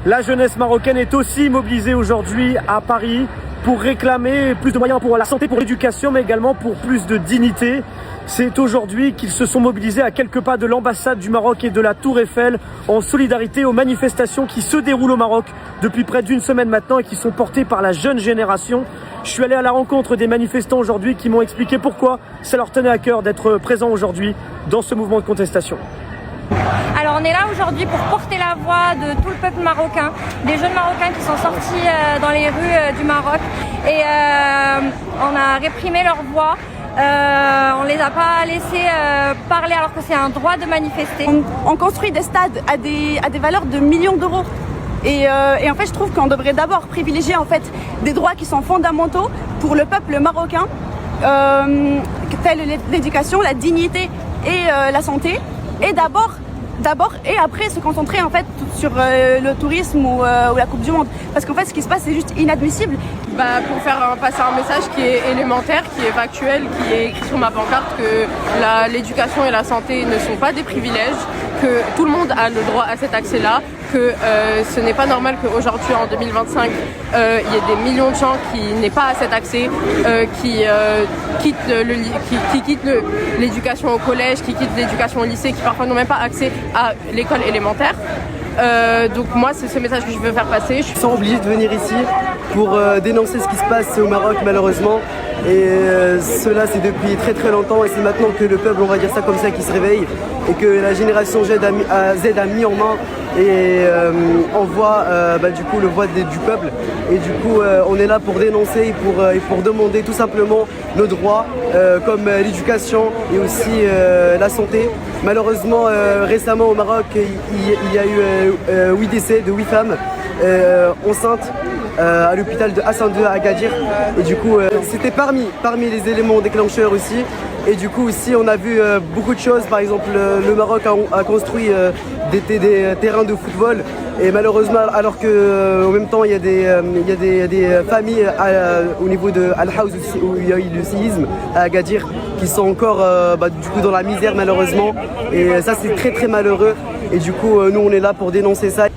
La jeunesse marocaine est aussi mobilisée aujourd'hui à Paris pour réclamer plus de moyens pour la santé, pour l'éducation, mais également pour plus de dignité. C'est aujourd'hui qu'ils se sont mobilisés à quelques pas de l'ambassade du Maroc et de la Tour Eiffel en solidarité aux manifestations qui se déroulent au Maroc depuis près d'une semaine maintenant et qui sont portées par la jeune génération. Je suis allé à la rencontre des manifestants aujourd'hui qui m'ont expliqué pourquoi ça leur tenait à cœur d'être présents aujourd'hui dans ce mouvement de contestation. Alors on est là aujourd'hui pour porter la voix de tout le peuple marocain, des jeunes marocains qui sont sortis dans les rues du Maroc et on a réprimé leur voix. On les a pas laissés parler alors que c'est un droit de manifester. On construit des stades à des valeurs de millions d'euros. Et en fait, je trouve qu'on devrait d'abord privilégier en fait des droits qui sont fondamentaux pour le peuple marocain, tels l'éducation, la dignité et la santé. Et d'abord et après se concentrer en fait sur le tourisme ou la Coupe du Monde. Parce qu'en fait, ce qui se passe, c'est juste inadmissible. Pour faire passer un message qui est élémentaire, qui est factuel, qui est écrit sur ma pancarte, que l'éducation et la santé ne sont pas des privilèges, que tout le monde a le droit à cet accès-là, que ce n'est pas normal qu'aujourd'hui, en 2025, il y ait des millions de gens qui n'aient pas à cet accès, qui quittent l'éducation au collège, qui quittent l'éducation au lycée, qui parfois n'ont même pas accès à l'école élémentaire. Donc moi, c'est ce message que je veux faire passer. Ils sont obligés de venir ici pour dénoncer ce qui se passe au Maroc, malheureusement. Et cela, c'est depuis très très longtemps. Et c'est maintenant que le peuple, on va dire ça comme ça, qui se réveille. Et que la génération Z a mis en main. Et on voit du coup le voix du peuple. Et du coup, on est là pour dénoncer et pour demander tout simplement nos droits, comme l'éducation et aussi la santé. Malheureusement, récemment au Maroc, il y a eu 8 décès de 8 femmes enceintes à l'hôpital de Hassan II à Agadir. Et du coup, c'était parmi les éléments déclencheurs aussi. Et du coup, ici, on a vu beaucoup de choses. Par exemple, le Maroc a construit des terrains de football. Et malheureusement, alors qu'en même temps, il y a des familles au niveau de Al-Haouz où il y a eu le séisme à Agadir qui sont encore du coup dans la misère malheureusement. Et ça, c'est très très malheureux. Et du coup, nous, on est là pour dénoncer ça.